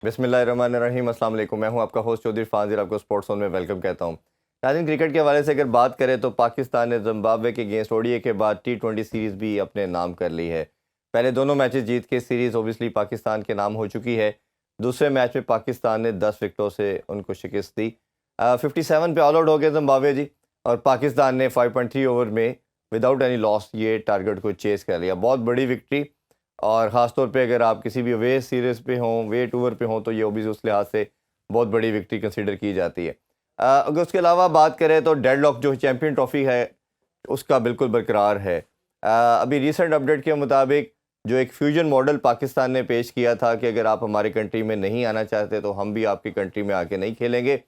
बिस्मिल्लाहिर्रहमानिर्रहीम, अस्सलाम वालेकुम। मैं हूं आपका होस्ट चौधरी फाजिल, आपको स्पोर्ट्स जोन में वेलकम कहता हूं। नाज़रीन, क्रिकेट के हवाले से अगर बात करें तो पाकिस्तान ने जिम्बाब्वे के अगेंस्ट ओडीआई के बाद T20 सीरीज़ भी अपने नाम कर ली है। पहले दोनों मैचेस जीत के सीरीज़ ओबियसली पाकिस्तान के नाम हो चुकी है। दूसरे मैच में पाकिस्तान ने 10 विकेटों से उनको शिकस्त दी। 57 पे ऑल आउट हो गए जिम्बाब्वे जी, और पाकिस्तान ने 5.3 ओवर में विदाउट एनी लॉस ये टारगेट को चेस कर लिया। बहुत बड़ी विक्ट्री, और ख़ास तौर पे अगर आप किसी भी वे सीरीज़ पे हों, वे टूर पे हों, तो ये भी उस लिहाज से बहुत बड़ी विक्ट्री कंसीडर की जाती है। अगर उसके अलावा बात करें तो डेडलॉक जो चैम्पियन ट्रॉफी है उसका बिल्कुल बरकरार है। अभी रिसेंट अपडेट के मुताबिक जो एक फ्यूजन मॉडल पाकिस्तान ने पेश किया था कि अगर आप हमारी कंट्री में नहीं आना चाहते तो हम भी आपकी कंट्री में आके नहीं खेलेंगे।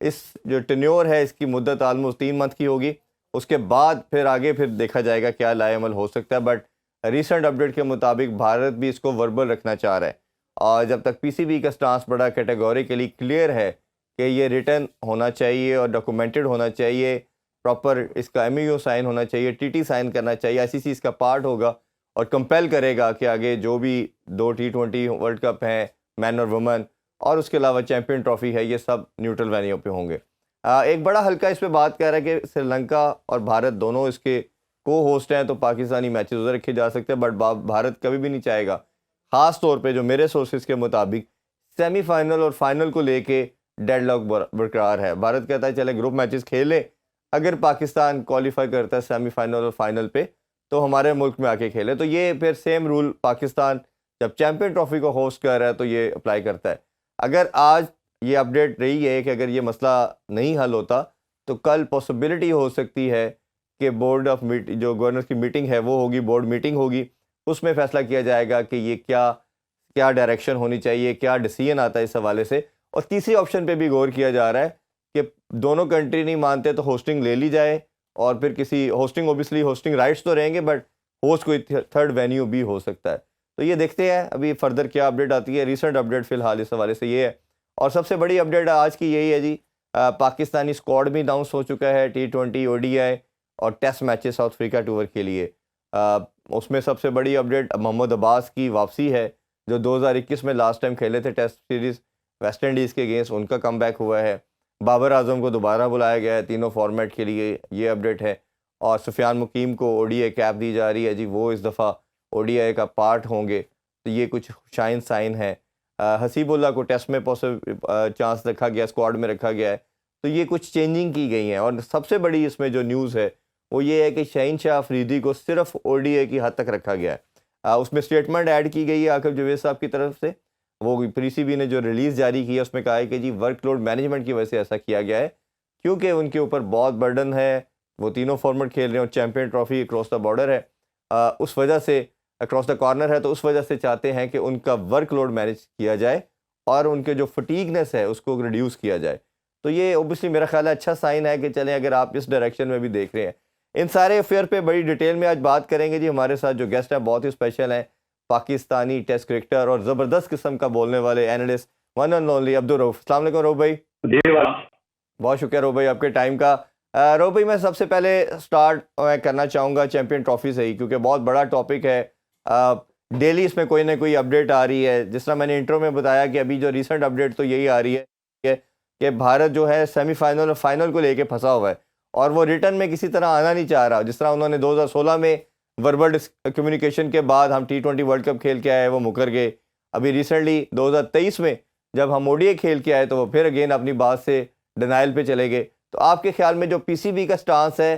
इस जो टेन्योर है इसकी मुद्दत आलमोस्ट 3 मंथ की होगी। उसके बाद फिर आगे फिर देखा जाएगा क्या लाएअमल हो सकता है। बट रिसेंट अपडेट के मुताबिक भारत भी इसको वर्बल रखना चाह रहा है, और जब तक पीसीबी का स्टांस बड़ा कैटेगोरिकली क्लियर है कि ये रिटर्न होना चाहिए और डॉक्यूमेंटेड होना चाहिए, प्रॉपर इसका एमओयू साइन होना चाहिए, टीटी साइन करना चाहिए, आईसीसी इसका पार्ट होगा और कंपेल करेगा कि आगे जो भी 2 T20 वर्ल्ड कप हैं, मैन और वुमेन, और उसके अलावा चैम्पियन ट्रॉफी है, ये सब न्यूट्रल वेन्यू पे होंगे। एक बड़ा हल्का इस पे बात कर रहा है कि श्रीलंका और भारत दोनों इसके को होस्ट हैं, तो पाकिस्तानी मैचेस उधर रखे जा सकते हैं। बट भारत कभी भी नहीं चाहेगा, ख़ास तौर पे जो मेरे सोर्सेज के मुताबिक सेमीफाइनल और फाइनल को लेके डेडलॉक बरकरार है। भारत कहता है चले ग्रुप मैचेस खेले, अगर पाकिस्तान क्वालिफाई करता है सेमीफाइनल और फाइनल पे तो हमारे मुल्क में आके खेले। तो ये फिर सेम रूल पाकिस्तान जब चैम्पियन ट्रॉफी को होस्ट कर रहा है तो ये अप्लाई करता है। अगर आज ये अपडेट रही है कि अगर ये मसला नहीं हल होता तो कल पॉसिबिलिटी हो सकती है कि बोर्ड ऑफ जो गवर्नर की मीटिंग है वो होगी, बोर्ड मीटिंग होगी, उसमें फैसला किया जाएगा कि ये क्या क्या डायरेक्शन होनी चाहिए, क्या डिसीजन आता है इस हवाले से। और तीसरी ऑप्शन पे भी गौर किया जा रहा है कि दोनों कंट्री नहीं मानते तो होस्टिंग ले ली जाए, और फिर किसी होस्टिंग ओबियसली होस्टिंग राइट्स तो रहेंगे बट होस्ट कोई थर्ड वेन्यू भी हो सकता है। तो ये देखते हैं अभी फर्दर क्या अपडेट आती है। रिसेंट अपडेट फिलहाल इस हवाले से ये है। और सबसे बड़ी अपडेट आज की यही है जी, पाकिस्तानी स्क्वाड भी अनाउंस हो चुका है T20 ODI और test matches South Africa tour के लिए। उसमें सबसे बड़ी अपडेट मोहम्मद अब्बास की वापसी है, जो 2021 में लास्ट टाइम खेले थे टेस्ट सीरीज़ वेस्ट इंडीज़ के अगेंस्ट, उनका कमबैक हुआ है। बाबर आजम को दोबारा बुलाया गया है तीनों फॉर्मेट के लिए, ये अपडेट है। और सुफियान मुकीम को ODI कैप दी जा रही है जी, वो इस दफ़ा ODI का पार्ट होंगे, तो ये कुछ शाइन साइन है। हसीबुल्ला को टेस्ट में चांस रखा गया, स्क्वाड में रखा गया है। तो ये कुछ चेंजिंग की गई हैं। और सबसे बड़ी इसमें जो न्यूज़ है वो ये है कि शाहीन शाह अफरीदी को सिर्फ ODI की हद तक रखा गया है। उसमें स्टेटमेंट ऐड की गई है आकिब जवेद साहब की तरफ से। वो पीसीबी ने जो रिलीज़ जारी की है उसमें कहा है कि जी वर्कलोड मैनेजमेंट की वजह से ऐसा किया गया है, क्योंकि उनके ऊपर बहुत बर्डन है, वो तीनों फॉर्मेट खेल रहे हैं और champion trophy across the border है, उस वजह से अक्रॉस द कॉर्नर है, तो उस वजह से चाहते हैं कि उनका वर्कलोड मैनेज किया जाए और उनके जो फटीगनेस है उसको रिड्यूस किया जाए। तो ये ओबियसली मेरा ख्याल है अच्छा साइन है कि चलें अगर आप इस डायरेक्शन में भी देख रहे हैं। इन सारे अफेयर पे बड़ी डिटेल में आज बात करेंगे जी। हमारे साथ जो गेस्ट है बहुत ही स्पेशल हैं, पाकिस्तानी टेस्ट क्रिकेटर और ज़बरदस्त किस्म का बोलने वाले analyst one and only Abdul Rauf. अस्सलाम वालेकुम रऊफ भाई। बहुत शुक्रिया रऊफ भाई आपके टाइम का। रऊफ भाई, मैं सबसे पहले स्टार्ट करना चाहूँगा चैम्पियन ट्रॉफी से ही, क्योंकि बहुत बड़ा टॉपिक है। डेली इसमें कोई ना कोई अपडेट आ रही है। जिस तरह मैंने इंट्रो में बताया कि अभी जो रिसेंट अपडेट तो यही आ रही है कि भारत जो है सेमीफाइनल और फाइनल को लेके फंसा हुआ है और वो रिटर्न में किसी तरह आना नहीं चाह रहा। जिस तरह उन्होंने 2016 में वर्बल कम्युनिकेशन के बाद हम T20 वर्ल्ड कप खेल के आए, वो मुकर गए। अभी रिसेंटली 2023 में जब हम ODI खेल के आए तो वो फिर अगेन अपनी बात से डिनाइल पे चले गए। तो आपके ख्याल में जो पीसीबी का स्टांस है,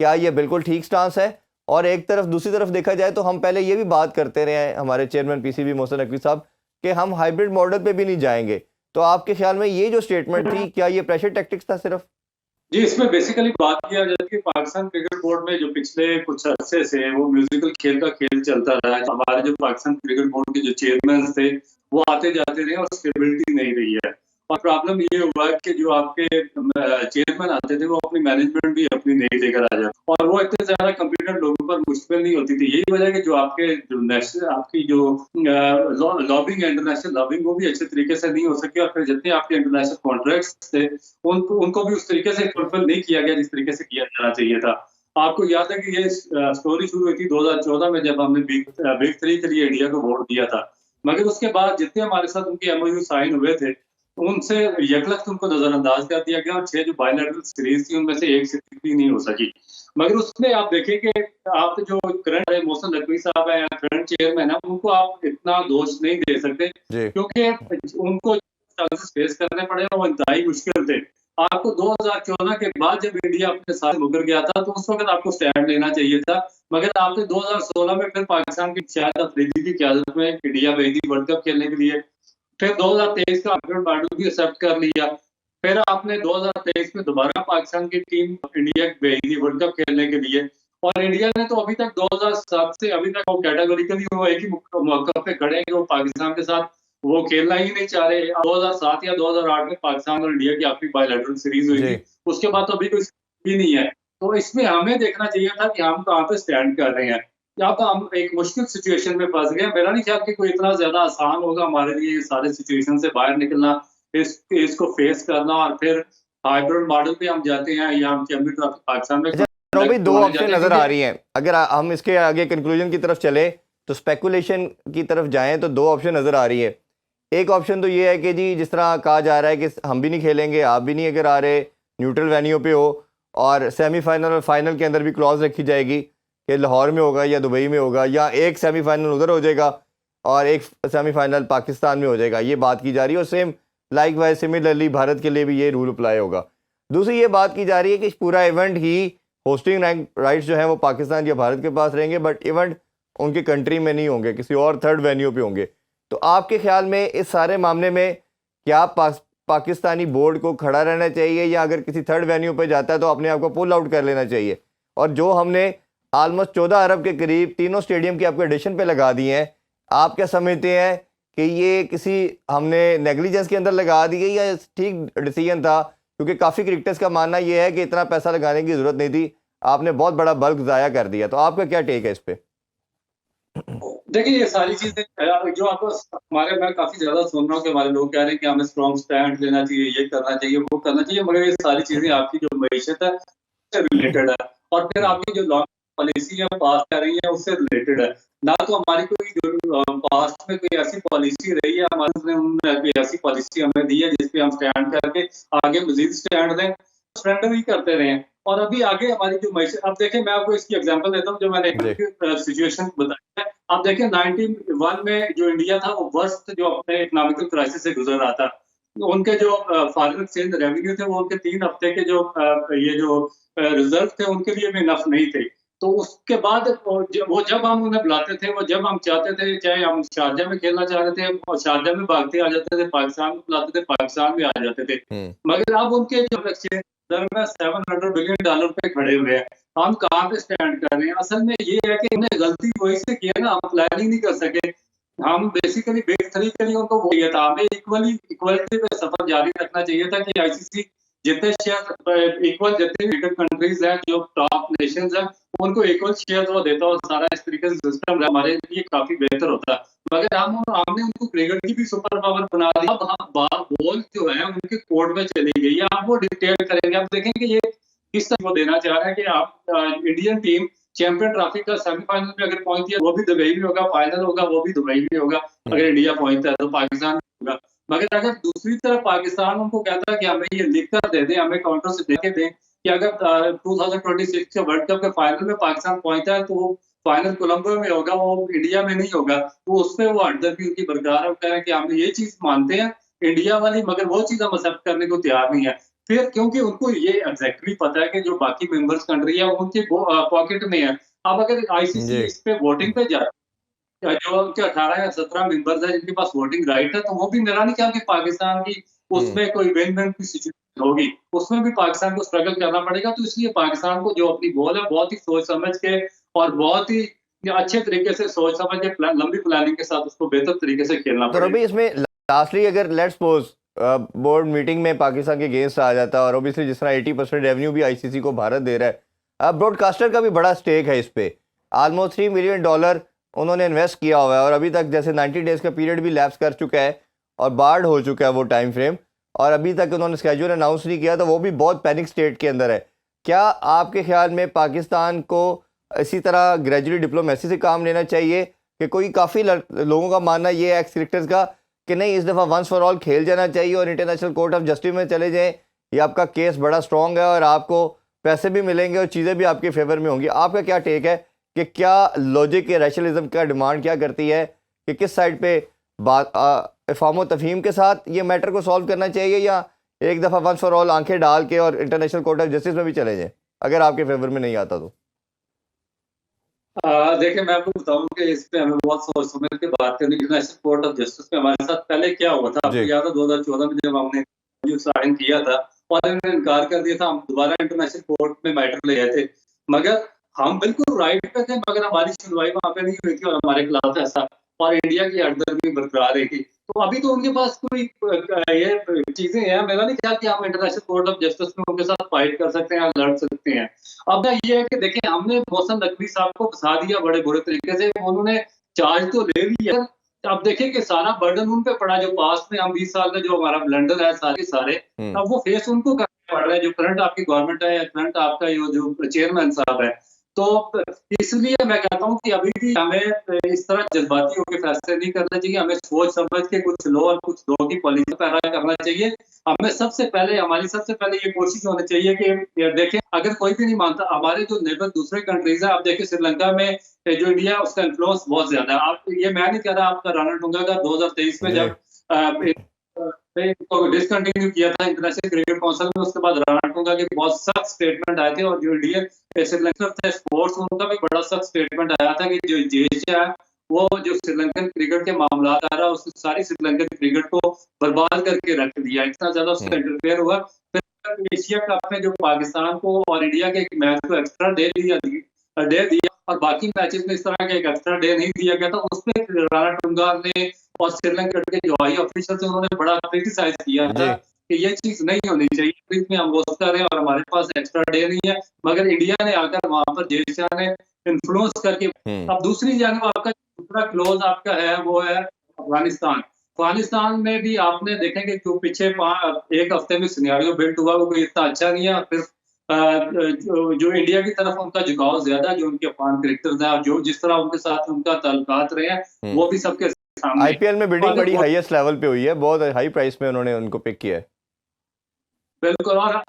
क्या ये बिल्कुल ठीक स्टांस है? और एक तरफ दूसरी तरफ देखा जाए तो हम पहले ये भी बात करते रहे हैं, हमारे चेयरमैन पीसीबी मोहसिन नकवी साहब, कि हम हाइब्रिड मॉडल पे भी नहीं जाएंगे। तो आपके ख्याल में ये जो स्टेटमेंट थी, क्या ये प्रेशर टैक्टिक्स था सिर्फ? जी, इसमें बेसिकली बात किया जाए कि पाकिस्तान क्रिकेट बोर्ड में जो पिछले कुछ अरसे से वो म्यूजिकल खेल का खेल चलता रहा है। हमारे जो पाकिस्तान क्रिकेट बोर्ड के जो चेयरमैन थे वो आते जाते रहे और स्टेबिलिटी नहीं रही है। और प्रॉब्लम ये हुआ कि जो आपके चेयरमैन आते थे वो अपनी मैनेजमेंट भी अपनी नहीं लेकर आ जाते, और वो इतने ज्यादा कंप्यूटर लोगों पर मुश्किल नहीं होती थी। यही वजह है कि जो आपके जो नेशनल आपकी जो लॉबिंग है, इंटरनेशनल लॉबिंग, वो भी अच्छे तरीके से नहीं हो सकी। और फिर जितने आपके इंटरनेशनल कॉन्ट्रैक्ट्स थे उनको भी उस तरीके से फुलफिल नहीं किया गया जिस तरीके से किया जाना चाहिए था। आपको याद है कि ये स्टोरी शुरू हुई थी 2014 में, जब हमने बिग 3 के लिए इंडिया को वोट दिया था। मगर उसके बाद जितने हमारे साथ उनके एमओयू साइन हुए थे, उनसे यकलख्त उनको नजरअंदाज कर दिया गया और 6 जो बायलैटरल सीरीज थी उनमें से एक सीरीज भी नहीं हो सकी। मगर उसमें आप देखें कि आप जो करंट मोहसिन नकवी साहब है या करंट चेयरमैन है, उनको आप इतना दोष नहीं दे सकते जी क्योंकि उनको चांसेस फेस करने पड़े और वो इंतहाई मुश्किल थे। आपको 2014 के बाद जब इंडिया अपने साथ मुकर गया था तो उस वक्त आपको स्टैंड लेना चाहिए था, मगर आपने 2016 में फिर पाकिस्तान की शायद अफरीदी की क़यादत में इंडिया भेज दी वर्ल्ड कप खेलने के लिए। फिर 2023 का हाइब्रिड मॉडल भी एक्सेप्ट कर लिया। फिर आपने 2023 में दोबारा पाकिस्तान की टीम इंडिया भेज दी वर्ल्ड कप खेलने के लिए और इंडिया ने तो अभी तक 2007 से अभी तक वो कैटेगोरिकली वो एक ही मौके पे खड़े हैं कि वो पाकिस्तान के साथ वो खेलना ही नहीं चाह रहे। 2007 या 2008 में पाकिस्तान और इंडिया की आखिरी बायलैटरल सीरीज हुई जी थी, उसके बाद तो अभी कोई भी नहीं है। तो इसमें हमें देखना चाहिए था कि हम कहाँ पे स्टैंड कर रहे हैं। यहाँ पर हम एक मुश्किल सिचुएशन में फंस गए। मेरा नहीं ख्याल कि कोई इतना ज्यादा आसान होगा हमारे लिए ये सारे सिचुएशन से बाहर निकलना, इसको फेस करना और फिर हाइब्रिड मॉडल पे हम जाते हैं या हम चैंपियन ट्रॉफी पाकिस्तान में रोबी दो होने ऑप्शन जाते हैं नजर आ क्योंकि रही हैं। अगर हम इसके आगे कंक्लूजन की तरफ चले तो स्पेकुलेशन की तरफ जाएं तो दो ऑप्शन नजर आ रही है। एक ऑप्शन तो ये है कि जी जिस तरह कहा जा रहा है कि हम भी नहीं खेलेंगे, आप भी नहीं अगर आ रहे, न्यूट्रल वेन्यू पे हो और सेमीफाइनल और फाइनल के अंदर भी क्लॉज रखी जाएगी कि लाहौर में होगा या दुबई में होगा या एक सेमीफाइनल उधर हो जाएगा और एक सेमीफाइनल पाकिस्तान में हो जाएगा, ये बात की जा रही है। और same like wise similarly Bharat के लिए भी ये रूल अप्लाई होगा। दूसरी ये बात की जा रही है कि पूरा इवेंट ही होस्टिंग राइट्स जो है वो पाकिस्तान या भारत के पास रहेंगे, बट इवेंट उनके कंट्री में नहीं होंगे, किसी और थर्ड वेन्यू पे होंगे। तो आपके ख्याल में इस सारे मामले में क्या पाकिस्तानी बोर्ड को खड़ा रहना चाहिए या अगर किसी थर्ड वेन्यू पे जाता है तो अपने आप को पुल आउट कर लेना चाहिए? और जो हमने आलमोस्ट 14 अरब के करीब तीनों स्टेडियम की आपके एडिशन पे लगा दिए हैं, आप क्या समझते हैं कि ये किसी हमने नेग्लिजेंस के अंदर लगा दी गई या ठीक डिसीजन था? क्योंकि काफ़ी क्रिकेटर्स का मानना ये है कि इतना पैसा लगाने की ज़रूरत नहीं थी, आपने बहुत बड़ा बल्क ज़ाया कर दिया। तो आपका क्या टेक है इस पे? देखिए ये सारी चीजें जो आपको हमारे मैं काफी ज्यादा सुन रहा हूँ कि हमारे लोग कह रहे हैं कि हमें स्ट्रॉन्ग स्टैंड लेना चाहिए, ये करना चाहिए, वो करना चाहिए, मगर ये सारी चीजें आपकी जो मईशत है उससे रिलेटेड है और फिर आपकी जो लॉन्ग पॉलिसी है पास कर रही है उससे रिलेटेड है। ना तो हमारी कोई जो पास्ट में कोई ऐसी पॉलिसी रही है, हमारे उन्होंने कोई ऐसी पॉलिसी हमें दी है जिसपे हम स्टैंड करके आगे मजीद स्टैंड दें, स्टैंड भी करते रहे हैं। और अभी आगे हमारी जो मईशत, अब देखें मैं आपको इसकी एग्जांपल देता हूँ जो मैंने सिचुएशन बताई है। आप देखिए 91 में जो इंडिया था वो वर्स्ट जो अपने इकोनॉमिकल क्राइसिस से गुजर रहा था, उनके जो फॉरेन एक्सचेंज रेवेन्यू थे वो उनके 3 हफ्ते के जो ये जो रिजल्ट थे उनके लिए भी इनफ नहीं थे। तो उसके बाद वो जब हम उन्हें बुलाते थे, वो जब हम चाहते थे, चाहे हम शारजा में खेलना चाह रहे थे और शारजा में भागते आ जाते थे, पाकिस्तान में बुलाते थे, पाकिस्तान में आ जाते थे। मगर अब उनके जो एक्सचेंज में $700 बिलियन पे खड़े हुए हैं, हम कहाँ पे स्टैंड कर रहे हैं? असल में ये है कि हमने गलती वही से की है ना, हम प्लानिंग नहीं कर सके। हम बेसिकली बिग थ्री के लिए उनको वो किया था, हमें इक्वलिटी पे सफर जारी रखना चाहिए था कि आईसीसी जितने शेयर इक्वल जितने क्रिकेट कंट्रीज हैं जो टॉप नेशंस हैं उनको इक्वल शेयर वो देता और सारा इस तरीके से सिस्टम हमारे लिए काफी बेहतर होता। मगर हमने उनको क्रिकेट की भी सुपर पावर बना दी। अब हम बॉल जो है उनके कोर्ट में चली गई है, आप वो डिक्टेट करेंगे। आप देखेंगे ये किस तरह वो देना चाह रहा है कि आप इंडियन टीम चैंपियन ट्रॉफी का सेमीफाइनल में अगर पहुंचती है वो भी दुबई में होगा, फाइनल होगा वो भी दुबई में होगा। अगर इंडिया पहुंचता है तो पाकिस्तान होगा। मगर अगर दूसरी तरफ पाकिस्तान उनको कहता है कि हमें ये लिख कर दे दें, हमें काउंटर से देके दें कि अगर 2026 के वर्ल्ड कप के फाइनल में पाकिस्तान पहुंचता है तो वो फाइनल कोलंबो में होगा, वो इंडिया में नहीं होगा, तो उसमें वो हटदर्दी उनकी बरकरार कह रहे हैं कि हम ये चीज मानते हैं इंडिया वाली, मगर वो चीज हम एक्सेप्ट करने को तैयार नहीं है। फिर क्योंकि उनको ये एग्जैक्टली पता है कि जो बाकी मेंबर्स कंट्री है उनके पॉकेट में है। अब अगर आईसीसी इस पे वोटिंग पे जाए, जो उनके 18 या 17 मेंबर्स हैं जिनके पास वोटिंग राइट है, तो वो भी मेरा नहीं ख्याल कि पाकिस्तान की उसमें कोई विन विन की सिचुएशन होगी, उसमें भी पाकिस्तान को स्ट्रगल करना पड़ेगा। तो इसलिए पाकिस्तान को जो अपनी बॉल है बहुत ही सोच समझ के और बहुत ही अच्छे तरीके से सोच समझ के लंबी प्लानिंग के साथ उसको बेहतर तरीके से खेलना तो पड़ेगा। रबी इसमें लास्टली अगर लेट्स सपोज बोर्ड मीटिंग में पाकिस्तान के अगेंस्ट आ जाता है और ओबियसली जिस तरह 80% रेवेन्यू भी आईसीसी को भारत दे रहा है, अब ब्रॉडकास्टर का भी बड़ा स्टेक है इस पे। ऑलमोस्ट $3 मिलियन उन्होंने इन्वेस्ट किया हुआ है और अभी तक जैसे 90 डेज का पीरियड भी लैप्स कर चुका है और बार्ड हो चुका है वो टाइम फ्रेम, और अभी तक उन्होंने स्केड्यूल अनाउंस नहीं किया, तो वो भी बहुत पैनिक स्टेट के अंदर है। क्या आपके ख्याल में पाकिस्तान को इसी तरह ग्रेजुअली डिप्लोमेसी से काम लेना चाहिए कि कोई काफ़ी लोगों का मानना ये है एक्स क्रिकेटर्स का कि नहीं, इस दफ़ा वंस फॉर ऑल खेल जाना चाहिए और इंटरनेशनल कोर्ट ऑफ जस्टिस में चले जाएं, ये आपका केस बड़ा स्ट्रॉन्ग है और आपको पैसे भी मिलेंगे और चीज़ें भी आपके फेवर में होंगी। आपका क्या टेक है कि क्या लॉजिक या रैशनलिज्म का डिमांड क्या करती है कि किस साइड पे बात इफ़ाम तफ़हीम के साथ ये मैटर को सॉल्व करना चाहिए, या एक दफ़ा वंस फॉर ऑल आंखें डाल के और इंटरनेशनल कोर्ट ऑफ जस्टिस में भी चले जाएं अगर आपके फेवर में नहीं आता तो? देखिए, मैं आपको बताऊं कि इस पे हमें बहुत सोच समझ के बात करनी। इंटरनेशनल कोर्ट ऑफ जस्टिस में हमारे साथ पहले क्या हुआ था आपको जी। याद है, 2014 में जब हमने साइन किया था और इन्होंने इनकार कर दिया था, हम दोबारा इंटरनेशनल कोर्ट में मैटर ले गए थे। मगर हम बिल्कुल राइट पे थे, मगर हमारी सुनवाई वहां पे नहीं हुई थी और हमारे खिलाफ ऐसा, और इंडिया की हरदर्मी बरकरार रही थी। तो अभी तो उनके पास कोई ये चीजें हैं, मेरा नहीं ख्याल कि हम इंटरनेशनल कोर्ट ऑफ जस्टिस में उनके साथ फाइट कर सकते हैं, लड़ सकते हैं। अब ना ये है कि देखिए, हमने मोहसन नकवी साहब को फंसा दिया बड़े बुरे तरीके से, उन्होंने चार्ज तो ले लिया। अब देखिए कि सारा बर्डन उन पे पड़ा, जो पास्ट में हम 20 साल का जो हमारा ब्लंडर है सारे, अब वो फेस उनको करना पड़ रहा है, जो करंट आपकी गवर्नमेंट है या करंट आपका जो चेयरमैन साहब है। तो इसलिए मैं कहता हूँ कि अभी भी हमें इस तरह जज्बाती होकर फैसले नहीं करने चाहिए, हमें सोच समझ के कुछ लो और कुछ दो की पॉलिसी पैरा करना चाहिए। हमें हमारी सबसे पहले ये कोशिश होनी चाहिए कि देखें, अगर कोई भी नहीं मानता, हमारे जो नेबर दूसरे कंट्रीज है, आप देखिए श्रीलंका में जो इंडिया है उसका इन्फ्लुएंस बहुत ज्यादा है। आप ये मैं नहीं कह रहा, आपका राणा टुंगा का 2023 में जब डिसकंटिन्यू किया था इंटरनेशनल क्रिकेट काउंसिल में, उसके बाद राणा टुंगा के बहुत सख्त स्टेटमेंट आए थे, और जो इंडियन श्रीलंका थे स्पोर्ट्स, उनका भी बड़ा सख्त स्टेटमेंट आया था कि जो एशिया है वो जो श्रीलंकन क्रिकेट के मामला आ रहा है, उसने सारी श्रीलंकन क्रिकेट को बर्बाद करके रख दिया, इतना ज्यादा उसका इंटरफेयर हुआ। फिर एशिया कप में जो पाकिस्तान को और इंडिया के एक मैच को एक्स्ट्रा डे दिया और बाकी मैचेस में इस तरह का एक एक्स्ट्रा डे नहीं दिया गया था, उसमें राणा टुंगा ने और श्रीलंका के जो हाई ऑफिशियल थे उन्होंने बड़ा क्रिटिसाइज किया था कि ये चीज नहीं होनी चाहिए, इसमें हम वो कर रहे हैं और हमारे पास एक्स्ट्रा डे नहीं है, मगर इंडिया ने आकर वहां पर जेशिया ने इन्फ्लुएंस करके। अब दूसरी जानब आपका दूसरा क्लोज आपका है वो है अफगानिस्तान। अफगानिस्तान में भी आपने देखेंगे जो पीछे एक हफ्ते में सिनेरियो बिल्ड हुआ वो कोई इतना अच्छा नहीं है। फिर जो इंडिया की तरफ उनका झुकाव ज्यादा, जो उनके अफगान क्रिकेटर्स हैं, जो जिस तरह उनके साथ उनका ताल्लुकात रहे हैं वो भी सबके सामने। आईपीएल में बिडिंग बड़ी हाईएस्ट लेवल पे हुई है, बहुत हाई प्राइस में उन्होंने उनको पिक किया है। बिल्कुल, और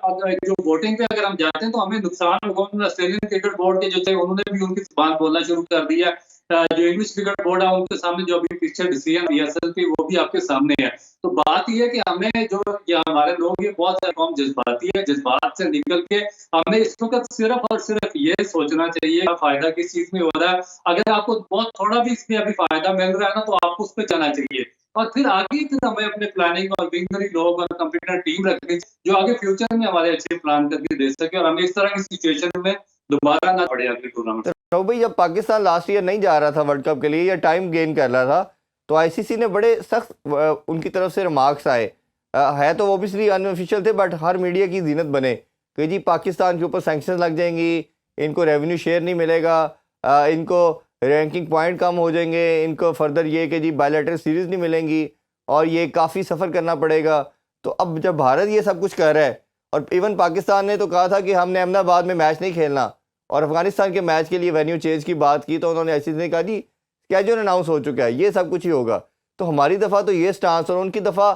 जो वोटिंग पे अगर हम जाते हैं तो हमें नुकसान होगा। ऑस्ट्रेलियन क्रिकेट बोर्ड के जो थे उन्होंने भी उनकी जुबान बोलना शुरू कर दिया। जो इंग्लिश क्रिकेट बोर्ड है उनके सामने जो अभी पिक्चर डिसीजन बीएसएल की वो भी आपके सामने है। तो बात ये है कि हमें जो ये हमारे लोग ये बहुत कम जज्बाती है, जज्बात से निकल के हमें इस वक्त सिर्फ और सिर्फ ये सोचना चाहिए फायदा किस चीज में हो रहा है। अगर आपको बहुत थोड़ा भी इसमें अभी फायदा मिल रहा है ना, तो आपको उस पर जाना चाहिए और फिर आगे फिर हमें अपने प्लानिंग और विजनरी लोग और कंप्यूटर टीम रखनी जो आगे फ्यूचर में हमारे अच्छे प्लान करके दे सके और हमें इस तरह की सिचुएशन में दोबारा ना पड़े अगले टूर्नामेंट। तो भाई, जब पाकिस्तान लास्ट ईयर नहीं जा रहा था वर्ल्ड कप के लिए या टाइम गेन कर रहा था, तो आईसीसी ने बड़े सख्त उनकी तरफ से रिमार्क्स आए। है तो ओबियसली अनऑफिशियल थे, बट हर मीडिया की जीनत बने कि जी पाकिस्तान के ऊपर सैंक्शन लग जाएंगी, इनको रेवेन्यू शेयर नहीं मिलेगा, इनको रैंकिंग पॉइंट कम हो जाएंगे, इनको फर्दर ये कि जी बायलैटरल सीरीज़ नहीं मिलेंगी और ये काफ़ी सफ़र करना पड़ेगा। तो अब जब भारत ये सब कुछ कर रहा है, और इवन पाकिस्तान ने तो कहा था कि हमने अहमदाबाद में मैच नहीं खेलना, और अफगानिस्तान के मैच के लिए वेन्यू चेंज की बात की, तो उन्होंने आईसीसी ने कहा जी स्केड्यूल अनाउंस हो चुका है, ये सब कुछ ही होगा। तो हमारी दफ़ा तो ये स्टांस, और उनकी दफ़ा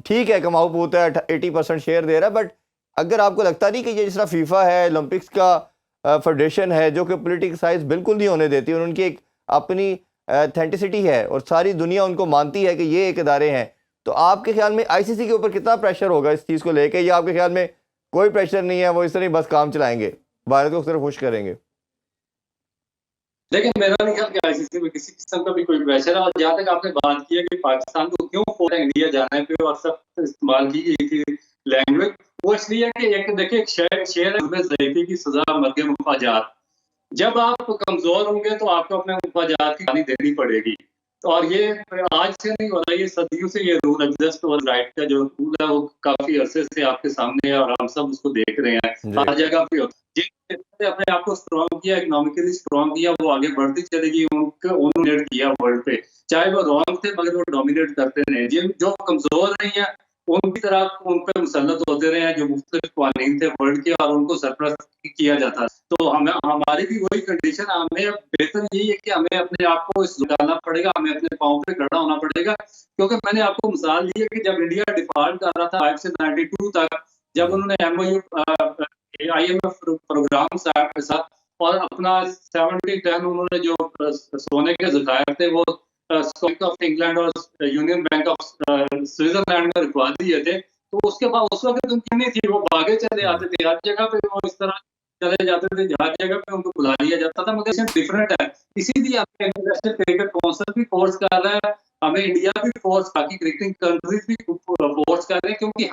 ठीक है कमाऊ पूत है 80% शेयर दे रहा है, बट अगर आपको लगता नहीं कि ये जिस तरह फीफा है, ओलंपिक्स का फेडरेशन है जो कि पॉलिटिसाइज बिल्कुल नहीं होने देती, और उनकी एक अपनी ऑथेंटिसिटी है और सारी दुनिया उनको मानती है कि ये एक इदारे हैं, तो आपके ख्याल में आईसीसी के ऊपर कितना प्रेशर होगा इस चीज़ को लेके, या आपके ख्याल में कोई प्रेशर नहीं है, वो इस तरह बस काम चलाएंगे, भारत को उस तरफ खुश करेंगे? देखिए, मेरा नहीं ख्याल कि आईसीसी में किसी किस्म का भी कोई प्रेशर है। और जहाँ तक आपने बात की है कि पाकिस्तान को क्यों फोर्स इंडिया जाने पे और सब इस्तेमाल की गई थी लैंग्वेज, वो इसलिए है कि एक देखिए शेर है ज़ईफ़ी की सजा मर्गे मुफाजात। जब आप कमजोर होंगे तो आपको अपने मुफाजात की गानी देनी पड़ेगी। और ये आज से नहीं हो रहा, ये सदियों से ये रूल एग्जिस्ट और राइट का जो रूल है वो काफी अरसे से आपके सामने है और हम सब उसको देख रहे हैं हर जगह पे। जिसने अपने आप को स्ट्रॉन्ग किया, इकोनॉमिकली स्ट्रॉन्ग किया, वो आगे बढ़ती चलेगी, उन्होंने किया वर्ल्ड पे, चाहे वो रॉन्ग थे मगर वो डोमिनेट करते रहे। जो कमजोर नहीं है उनकी तरह उन पे मुसल्लत होते रहे हैं जो मुख्तलिफ कवानीन थे वर्ल्ड के, और उनको सरपरस्त किया जाता। तो हमें हमारी भी वही कंडीशन, हमें अब बेहतर यही है कि हमें अपने आप को डालना पड़ेगा, हमें अपने पाँव पे खड़ा होना पड़ेगा। क्योंकि मैंने आपको मिसाल दी है कि जब इंडिया डिफॉल्ट कर रहा था 5 से 92 तक, जब उन्होंने MOU IMF प्रोग्राम के साथ और अपना 70-10 उन्होंने जो सोने के ज़खायर थे वो बैंक ऑफ इंग्लैंड और यूनियन बैंक ऑफ स्विट्जरलैंड में रुकवा दिए थे। तो उसके बाद उस वक्त उनकी नहीं थी, वो भागे चले आते थे हर जगह पे, वो इस तरह चले जाते थे, हर जगह पे उनको बुला लिया जाता था। मगर डिफरेंट है, इसीलिए हमें इंटरनेशनल क्रिकेट काउंसिल भी फोर्स कर रहा है, हमें इंडिया भी फोर्स, बाकी क्रिकेटिंग कंट्रीज भी फोर्स कर रहे हैं, क्योंकि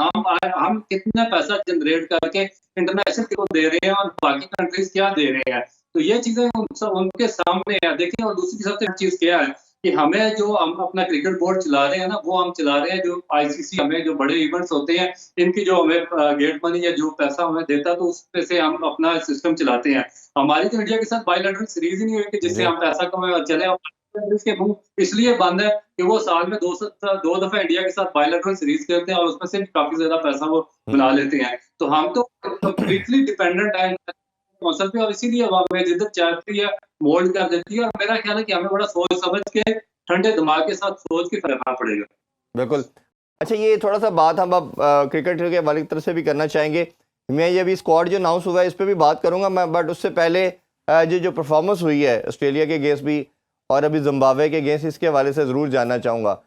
हम कितना पैसा जनरेट करके इंटरनेशनल को दे रहे हैं और बाकी कंट्रीज क्या दे रहे हैं। तो ये चीजें उनके सामने है। देखिए, और दूसरी सबसे चीज क्या है कि हमें जो हम अपना क्रिकेट बोर्ड चला रहे हैं ना, वो हम चला रहे हैं जो ICC हमें जो बड़े इवेंट्स होते हैं इनकी जो हमें गेट मनी या जो पैसा हमें देता है, तो उस पे से हम अपना सिस्टम चलाते हैं। हमारी तो इंडिया के साथ बायलैटरल सीरीज ही नहीं हुई कि जिससे हम पैसा कमाए और चले। के मुंह इसलिए बंद है कि वो साल में दो दफा इंडिया के साथ बायलैटरल सीरीज खेलते हैं और उसमें से काफी ज्यादा पैसा वो बना लेते हैं। तो हम तो कंप्लीटली डिपेंडेंट है मौसम पे, और इसीलिए हमें जिधर चाहती है मोल्ड कर देती है। और मेरा ख्याल है कि हमें बड़ा सोच समझ के ठंडे दिमाग के साथ सोच के करना पड़ेगा। बिल्कुल। अच्छा, ये थोड़ा सा बात हम अब क्रिकेट के वाले की तरफ से भी करना चाहेंगे। मैं ये अभी स्क्वाड जो अनाउंस हुआ है इस पर भी बात करूंगा मैं, बट उससे पहले जो परफॉर्मेंस हुई है ऑस्ट्रेलिया के अगेंस्ट भी और अभी जिम्बाब्वे के अगेंस्ट, इसके हवाले से ज़रूर जानना चाहूँगा।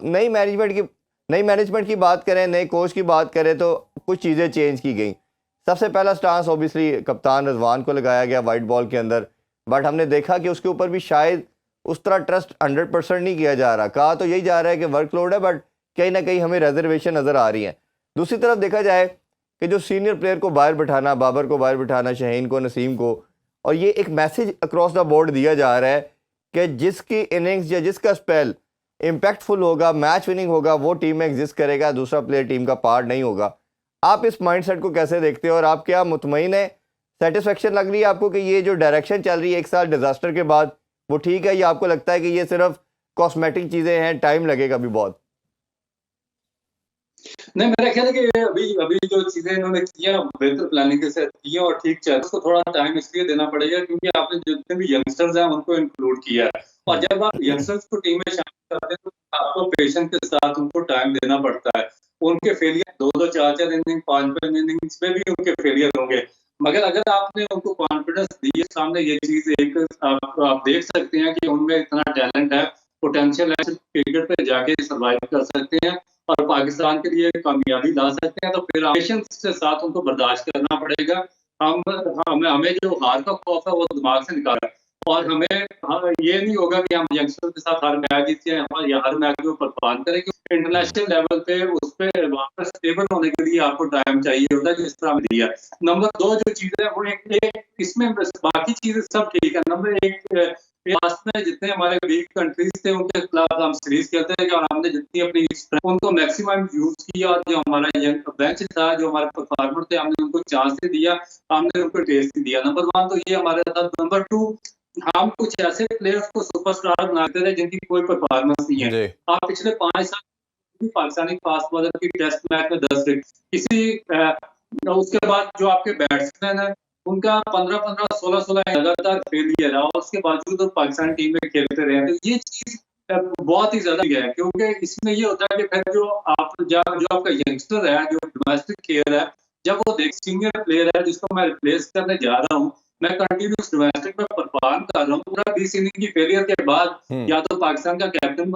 नई मैनेजमेंट की बात करें, नए कोच की बात करें तो कुछ चीज़ें चेंज की गई। सबसे पहला स्टांस ऑब्वियसली कप्तान रिजवान को लगाया गया वाइट बॉल के अंदर, बट हमने देखा कि उसके ऊपर भी शायद उस तरह ट्रस्ट 100% नहीं किया जा रहा। कहा तो यही जा रहा है कि वर्कलोड है, बट कहीं ना कहीं हमें रिजर्वेशन नज़र आ रही है। दूसरी तरफ देखा जाए कि जो सीनियर प्लेयर को बाहर बिठाना, बाबर को बाहर बिठाना, शहीन को, नसीम को, और ये एक मैसेज अक्रॉस द बोर्ड दिया जा रहा है कि जिसकी इनिंग्स या जिसका स्पेल इम्पैक्टफुल होगा, मैच विनिंग होगा, वो टीम में एग्जिस्ट करेगा, दूसरा प्लेयर टीम का पार्ट नहीं होगा। आप इस माइंडसेट को कैसे देखते हो और आप क्या मुतमईन है, सेटिस्फेक्शन लग रही है आपको कि ये जो डायरेक्शन चल रही है एक साल डिजास्टर के बाद वो ठीक है, या आपको लगता है कि ये सिर्फ कॉस्मेटिक चीजें हैं, टाइम लगेगा अभी बहुत? नहीं, मेरा ख्याल है कि अभी जो चीजें इन्होंने की हैं बेहतर प्लानिंग के साथ की हैं और ठीक चल, उसको थोड़ा टाइम इसलिए देना पड़ेगा क्योंकि आपने जितने भी यंगस्टर्स हैं उनको इंक्लूड किया है, और जब आप यंगस्टर्स को टीम में शामिल करते हैं तो आपको पेशेंस के साथ उनको टाइम देना पड़ता है। उनके फेलियर 2-2, 4-4 इनिंग, 5-5 इनिंग्स में भी उनके फेलियर होंगे, मगर अगर आपने उनको कॉन्फिडेंस दी है सामने, ये चीज एक आप देख सकते हैं कि उनमें इतना टैलेंट है, पोटेंशियल है, क्रिकेट पे जाके सर्वाइव कर सकते हैं और पाकिस्तान के लिए कामयाबी ला सकते हैं, तो फिर पेशेंस के साथ उनको बर्दाश्त करना पड़ेगा। हमें जो हार का खौफ है वो दिमाग से निकाला, और हमें ये नहीं होगा कि हम यंगस्टर के साथ हर मैच जीते हैं या हर मैच में परफॉर्म करें, क्योंकि इंटरनेशनल लेवल पे उस पर वापस स्टेबल होने के लिए आपको टाइम चाहिए होता है, जिस तरह दिया। नंबर 2 जो चीजें वो एक इसमें बाकी चीजें सब ठीक है। नंबर 1, लास्ट में जितने हमारे वीक कंट्रीज थे उनके खिलाफ हम सीरीज खेलते हैं और हमने जितनी अपनी उनको मैक्सिमम यूज किया, और जो हमारा यंग बेंच था, जो हमारे परफॉर्मर थे, हमने उनको चांस भी दिया, हमने उनको टेस्ट भी दिया। नंबर 1 तो ये हमारे साथ। नंबर 2, हम कुछ ऐसे प्लेयर्स को सुपरस्टार बनाते थे जिनकी कोई परफॉर्मेंस नहीं है। आप पिछले 5 साल पाकिस्तानी फास्ट बॉलर की टेस्ट मैच में 10 विकेट, किसी उसके बाद जो आपके बैट्समैन है उनका 15-15, 16-16 लगातार फेलियर है, और उसके बावजूद वो पाकिस्तान टीम में खेलते रहे। तो ये चीज बहुत ही ज्यादा है, क्योंकि इसमें ये होता है कि फिर जो आपका यंगस्टर है, जो डोमेस्टिक खेल है, जब वो देख सीनियर प्लेयर है जिसको मैं रिप्लेस करने जा रहा हूँ, मैं कंटिन्यूस डोमेस्टिक में परफॉर्म कर रहा हूँ, पूरा 20 इनिंग की फेलियर के बाद या तो पाकिस्तान का कैप्टन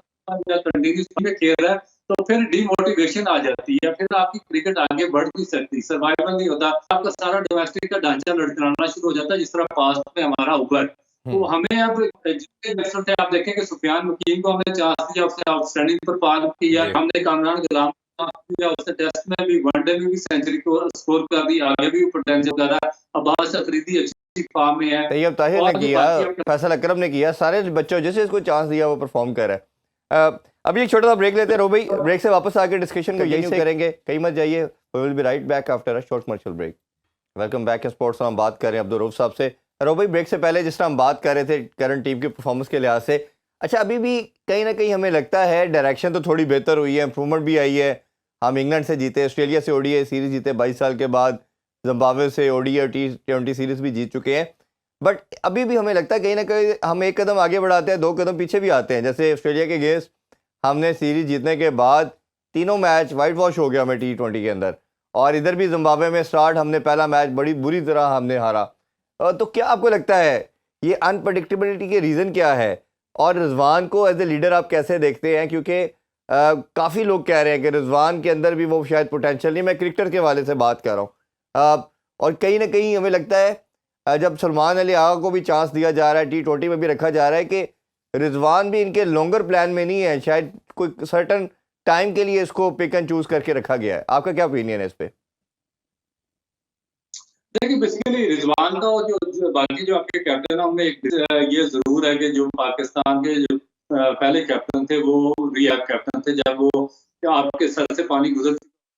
या कंटिन्यूस में खेल रहा है, तो फिर डिमोटिवेशन आ जाती है, फिर आपकी क्रिकेट आगे बढ़ नहीं सकती, सर्वाइवल नहीं होता, आपका सारा डोमेस्टिक का ढांचा लड़खड़ाना शुरू हो जाता है, जिस तरह पास्ट में हमारा हुआ है। तो हमें अब जितने बैट्समैन थे, आप देखेंगे सुफियान मकीन को हमने चांस दिया, उसने आउटस्टैंडिंग परफॉर्म किया, हमने कामरान गुलाम किया, उसने टेस्ट में भी, वनडे में भी सेंचुरी को स्कोर कर दी, आगे भी पोटेंशियल कर रहा है। अब्बास अफरीदी अच्छी फॉर्म में है, तैयब ताहिर ने किया, फैसल अकरम ने किया, सारे बच्चों जैसे इसको चांस दिया वो परफॉर्म कर रहा है। अभी एक छोटा सा ब्रेक लेते हैं रो भाई, ब्रेक से वापस आके डिस्कशन को यही करेंगे, कहीं मत जाइए। We will be right back after a short commercial break. Welcome back. Sports हम बात कर रहे हैं अब्दुल रऊफ साहब से। रो भाई, ब्रेक से पहले जिस तरह हम बात कर रहे थे करंट टीम की परफॉर्मेंस के लिहाज से, अच्छा अभी भी कहीं ना कहीं हमें लगता है डायरेक्शन तो थोड़ी बेहतर हुई है, इंप्रूवमेंट भी आई है, हम इंग्लैंड से जीते, ऑस्ट्रेलिया से ओडीआई सीरीज जीते 22 साल के बाद, जिम्बाब्वे से ओडीआई और टी20 सीरीज भी जीत चुके हैं। बट अभी भी हमें लगता है कहीं ना कहीं हम एक कदम आगे बढ़ाते हैं, 2 कदम पीछे भी आते हैं। जैसे ऑस्ट्रेलिया के अगेंस्ट हमने सीरीज जीतने के बाद तीनों मैच वाइट वॉश हो गया हमें टी20 के अंदर, और इधर भी जिम्बाब्वे में स्टार्ट हमने पहला मैच बड़ी बुरी तरह हमने हारा। तो क्या आपको लगता है ये अनप्रडिक्टेबिलिटी के रीज़न क्या है, और रिजवान को एज ए लीडर आप कैसे देखते हैं? क्योंकि काफ़ी लोग कह रहे हैं कि रिजवान के अंदर भी वो शायद पोटेंशियल नहीं, मैं क्रिकेटर के वाले से बात कर रहा हूँ। और कहीं ना कहीं हमें लगता है जब सलमान अली आगा को भी चांस दिया जा रहा है, टी20 में भी रखा जा रहा है, कि रिजवान भी इनके लॉन्गर प्लान में नहीं है, शायद कोई सर्टन टाइम के लिए इसको पिक एंड चूज करके रखा गया है। आपका क्या ओपिनियन है इस पे? देखिए, बेसिकली रिजवान का और जो बाकी जो आपके कैप्टन है, उनमें ये जरूर है कि जो पाकिस्तान के जो पहले कैप्टन थे वो रियाद कैप्टन थे। जब वो आपके सर से पानी गुजर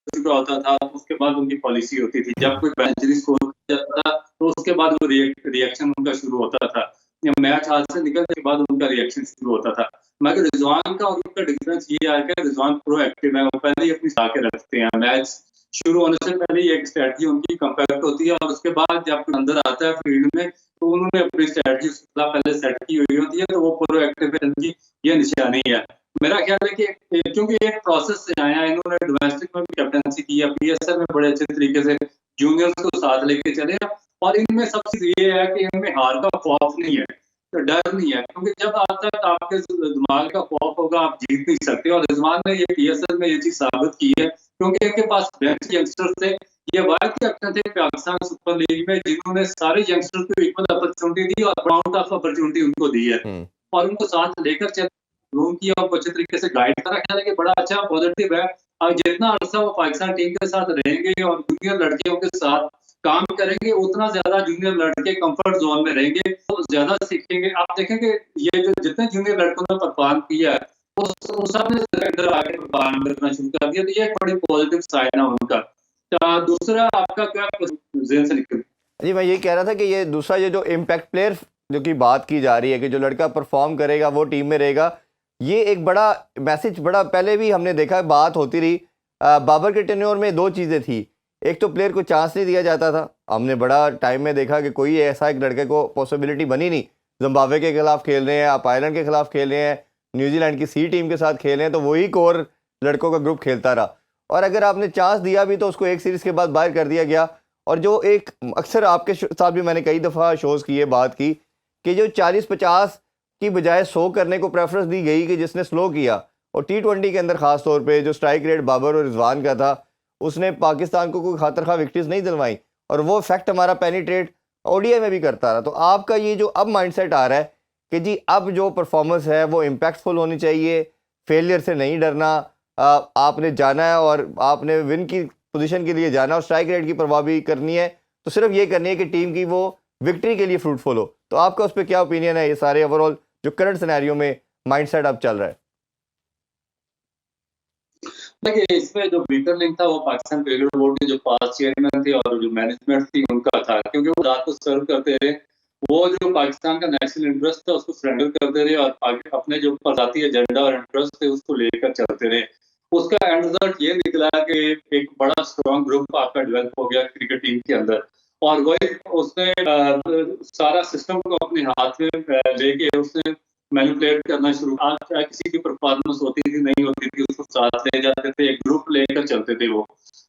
चुका होता था, उसके बाद उनकी पॉलिसी होती थी, जब कोई सेंचुरी स्कोर जाता था तो उसके बाद वो रिएक्शन उनका शुरू होता था, या मैच हाथ से निकलने के बाद उनका रिएक्शन शुरू होता था। मगर रिजवान का और उनका डिफरेंस ये है कि रिजवान प्रोएक्टिव है, वो पहले ही अपनी साके रखते हैं। मैच शुरू होने से पहले ही एक स्ट्रेटजी उनकी कंपेक्ट होती है, और उसके बाद जब अंदर आता है फील्ड में तो उन्होंने अपनी स्ट्रेटजी पहले सेट की हुई होती है, तो वो प्रोएक्टिव है, इनकी ये निशानी है। मेरा ख्याल है कि क्योंकि एक प्रोसेस से आया, इन्होंने डोमेस्टिक में भी कैप्टनसी की है, पीएसएल में बड़े अच्छे तरीके से जूनियर्स को साथ लेके चले, और इनमें सबसे ये है कि इनमें हार का खौफ नहीं है, तो डर नहीं है, क्योंकि जब आज तक आपके दिमाग का खौफ होगा आप जीत नहीं सकते। और रिजवान ने ये पीएसएल में ये चीज साबित की है, क्योंकि इनके पास बेंच यंगस्टर्स थे। ये वाइड कैप्टन थे पाकिस्तान सुपर लीग में, जिन्होंने सारे यंगस्टर्स को इक्वल अपॉर्चुनिटी दी और राउंड ऑफ अपॉर्चुनिटी उनको दी है, और उनको साथ लेकर चल रूम किया और अच्छे तरीके से गाइड करा। ख्याल है कि बड़ा अच्छा पॉजिटिव है। और जितना अर्सा वो पाकिस्तान टीम के साथ रहेंगे और जूनियर लड़कियों के साथ काम करेंगे, उतना ज्यादा जूनियर लड़के कंफर्ट जोन में रहेंगे, तो ज्यादा सीखेंगे। आप देखेंगे ये जो जितने जूनियर लड़कों ने परफॉर्म किया है, वो सब ने अंदर आके परफॉर्म करना शुरू कर दिया, तो ये एक बड़ी पॉजिटिव साइन है उनका। दूसरा आपका क्या जेन से निकल? जी, मैं ये कह रहा था कि ये दूसरा ये जो इम्पैक्ट प्लेयर जो की बात की जा रही है कि जो लड़का परफॉर्म करेगा वो टीम में रहेगा, ये एक बड़ा मैसेज बड़ा पहले भी हमने देखा, बात होती रही। बाबर के टेन्योर में 2 चीज़ें थी, एक तो प्लेयर को चांस नहीं दिया जाता था, हमने बड़ा टाइम में देखा कि कोई ऐसा एक लड़के को पॉसिबिलिटी बनी नहीं। जिम्बाब्वे के खिलाफ खेल रहे हैं आप, आयरलैंड के खिलाफ खेल रहे हैं, न्यूजीलैंड की सी टीम के साथ खेल रहे हैं, तो वही कोर लड़कों का ग्रुप खेलता रहा, और अगर आपने चांस दिया भी तो उसको एक सीरीज़ के बाद बाहर कर दिया गया। और जो एक अक्सर आपके साथ भी मैंने कई दफ़ा शोज़ की है बात की कि जो 40-50 की बजाय 100 करने को प्रेफरेंस दी गई कि जिसने स्लो किया, और टी20 के अंदर ख़ास तौर पे जो स्ट्राइक रेट बाबर और रिजवान का था, उसने पाकिस्तान को कोई खातर खा विकेट्स नहीं दिलवाई, और वो फैक्ट हमारा पेनिट्रेट ओडीआई में भी करता रहा। तो आपका ये जो अब माइंडसेट आ रहा है कि जी अब जो परफॉर्मेंस है वो इम्पैक्टफुल होनी चाहिए, फेलियर से नहीं डरना, आपने जाना है और आपने विन की पोजीशन के लिए जाना, और स्ट्राइक रेट की परवाह भी करनी है, तो सिर्फ ये करनी है कि टीम की वो विक्ट्री के लिए फ्रूटफुल हो। तो आपका उस पर क्या ओपिनियन है, ये सारे ओवरऑल जो करंट सिनेरियो में माइंडसेट अब चल रहा है? देखिए, इसमें जो वीकर लिंक था वो पाकिस्तान क्रिकेट बोर्ड के जो पास चेयरमैन थे और जो मैनेजमेंट थी उनका था, क्योंकि वो रात को सर्व करते रहे, वो जो पाकिस्तान का नेशनल इंटरेस्ट था उसको सरेंडर करते रहे, और अपने जो जाती एजेंडा और इंटरेस्ट थे उसको लेकर चलते रहे। उसका एंड रिजल्ट ये निकला कि एक बड़ा स्ट्रॉन्ग ग्रुप आपका डेवलप हो गया क्रिकेट टीम के अंदर, और वही उसने सारा सिस्टम को अपने हाथ में लेके उसने मैनिपुलेट करना शुरू। आज चाहे किसी की परफॉर्मेंस होती थी नहीं होती थी, उसको साथ ले जाते थे, एक ग्रुप लेकर चलते थे वो,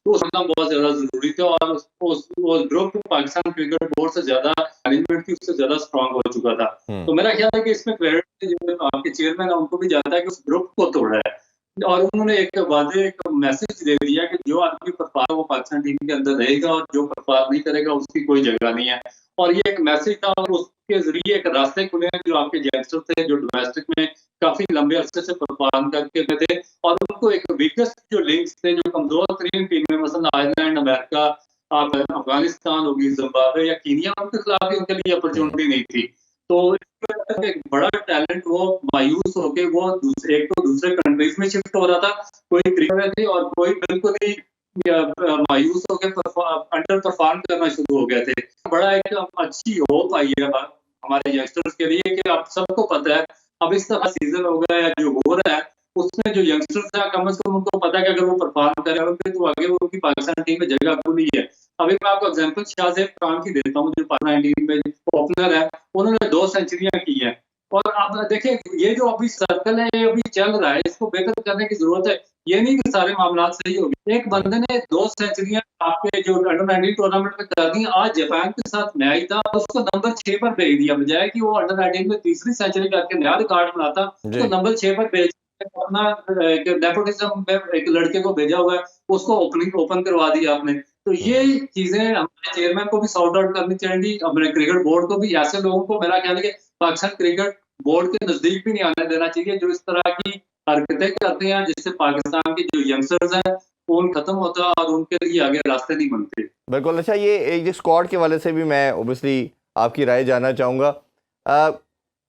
तो समझना बहुत ज्यादा जरूरी था। और उस ग्रुप पाकिस्तान क्रिकेट बोर्ड से ज्यादा मैनेजमेंट की उससे ज्यादा स्ट्रांग हो चुका था। तो मेरा ख्याल है कि इसमें क्रेडिट जो आपके चेयरमैन है उनको भी जाता है कि उस ग्रुप को तोड़ा है, और उन्होंने एक वादे एक मैसेज दे दिया कि जो आदमी परफॉर्म वो पाकिस्तान टीम के अंदर रहेगा, और जो परफॉर्म नहीं करेगा उसकी कोई जगह नहीं है। और ये एक मैसेज था, और उसके जरिए एक रास्ते खुले हैं जो आपके यंगस्टर थे जो डोमेस्टिक में काफी लंबे अरसे से परफॉर्म करके थे, और उनको एक वीकेस्ट जो लिंक्स थे, जो कमजोर तरीन टीमें मसलन आयरलैंड, अमेरिका, अफगानिस्तान होगी, जिम्बाब्वे या कीनिया, उनके खिलाफ भी उनके लिए अपॉर्चुनिटी नहीं थी। तो एक बड़ा टैलेंट वो मायूस होके वो एक तो दूसरे कंट्रीज में शिफ्ट हो रहा था, कोई क्रिकेटर थे और कोई बिल्कुल ही मायूस होकर अंडर परफॉर्म करना शुरू हो गए थे। बड़ा एक अच्छी होप आई है हमारे यंगस्टर्स के लिए कि अब सबको पता है अब इस तरह सीजन हो गया है जो हो रहा है उसमें जो यंगस्टर्स हैं कम से कम उनको पता है कि अगर वो परफॉर्म कर रहे होंगे तो आगे वो उनकी पाकिस्तान टीम में जगह पूरी है। अभी मैं आपको एग्जांपल शाहजेब खान की देता हूँ, जो पाकिस्तान टीम में ओपनर है, उन्होंने 2 सेंचुरियां की हैं। और आप देखिए ये जो अभी सर्कल है ये अभी चल रहा है, इसको बेहतर करने की जरूरत है। ये नहीं कि सारे मामला सही हो गए। एक बंदे ने 2 सेंचुरियां आपके जो अंडर 19 टूर्नामेंट में कर दी। आज जापान के साथ मैच था, उसको नंबर 6 पर भेज दिया, बजाय कि वो अंडर 19 में तीसरी सेंचुरी करके नया रिकॉर्ड बनाता, उसको नंबर 6 पर भेज अपना एक नेपोटिज्म में एक लड़के को भेजा हुआ है, उसको ओपन करवा दिया आपने। तो ये चीजें हमारे चेयरमैन को भी सॉर्ट आउट करनी चाहिए, अपने क्रिकेट बोर्ड को भी। ऐसे लोगों को मेरा ख्याल है कि पाकिस्तान क्रिकेट बोर्ड के नजदीक भी नहीं आने देना चाहिए, जो इस तरह की हरकतें करते हैं, जिससे पाकिस्तान के जो यंगस्टर्स हैं खून खत्म होता है और उनके लिए आगे रास्ते नहीं बनते। बिल्कुल। अच्छा, ये एक स्क्वाड के वाले से भी मैं ओबियसली आपकी राय जानना चाहूँगा।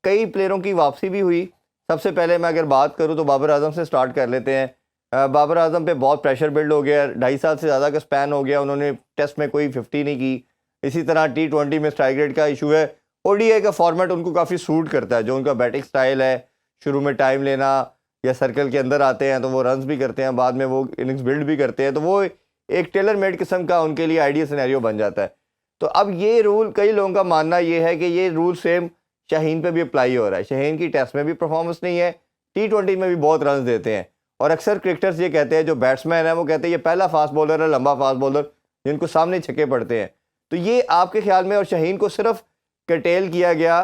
कई प्लेयरों की वापसी भी हुई। सबसे पहले मैं अगर बात करूँ तो बाबर आजम से स्टार्ट कर लेते हैं। बाबर आजम पे बहुत प्रेशर बिल्ड हो गया, 2.5 साल से ज़्यादा का स्पैन हो गया, उन्होंने टेस्ट में कोई 50 नहीं की। इसी तरह T20 में स्ट्राइक रेट का इशू है। ODI का फॉर्मेट उनको काफ़ी सूट करता है, जो उनका बैटिंग स्टाइल है, शुरू में टाइम लेना या सर्कल के अंदर आते हैं तो वो रन्स भी करते हैं, बाद में वो इनिंग्स बिल्ड भी करते हैं, तो वो एक टेलर मेड किस्म का उनके लिए आइडियल सिनेरियो बन जाता है। तो अब ये रूल, कई लोगों का मानना ये है कि ये रूल सेम शाहीन पे भी अप्लाई हो रहा है। शाहीन की टेस्ट में भी परफॉर्मेंस नहीं है, T20 में भी बहुत रन देते हैं, और अक्सर क्रिकेटर्स ये कहते हैं, जो बैट्समैन है वो कहते हैं ये पहला फास्ट बॉलर है, लंबा फास्ट बॉलर, जिनको सामने छक्के पड़ते हैं। तो ये आपके ख्याल में, और शाहीन को सिर्फ कटेल किया गया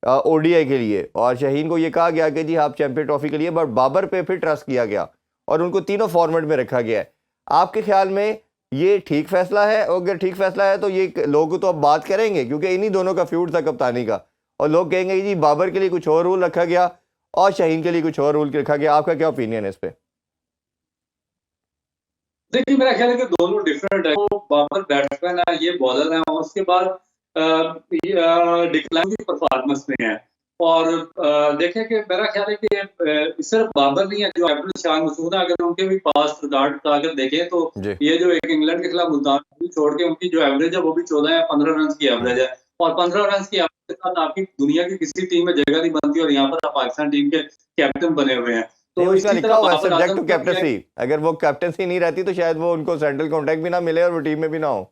ODI के लिए, और शाहीन को ये कहा गया कि जी आप चैंपियन ट्रॉफी के लिए, बट बाबर पे फिर ट्रस्ट किया गया और उनको तीनों फॉर्मेट में रखा गया है। आपके ख्याल में ये ठीक फैसला है? और अगर ठीक फैसला है तो ये लोग तो अब बात करेंगे, क्योंकि इन्हीं दोनों का फ्यूड था कप्तानी का, और लोग कहेंगे जी बाबर के लिए कुछ और रूल रखा गया और शाहीन के लिए कुछ और रूल रखा गया। आपका क्या ओपिनियन है इस पे? देखिए मेरा ख्याल है कि दोनों डिफरेंट है। वो बाबर बैट्समैन है, ये बॉलर है, और उसके बाद डिक्लाइन की परफॉर्मेंस में है। और देखें कि मेरा ख्याल है कि सिर्फ बाबर नहीं है, जो अब्दुल शाह मसूद है, अगर उनके भी पास रिकॉर्ड का अगर देखें तो ये जो एक इंग्लैंड के खिलाफ मुल्तान छोड़ के उनकी जो एवरेज है वो भी 14 या 15 रन की एवरेज है, और 15 रन की एवरेज के साथ आपकी दुनिया की किसी टीम में जगह नहीं बनती, और यहाँ पर आप पाकिस्तान टीम के कैप्टन बने हुए हैं। तो इसका लिखा हुआ है सब्जेक्ट टू कैप्टनसी, अगर वो कैप्टनसी नहीं रहती तो शायद वो उनको सेंट्रल कॉन्ट्रैक्ट भी ना मिले और वो टीम में भी ना हो।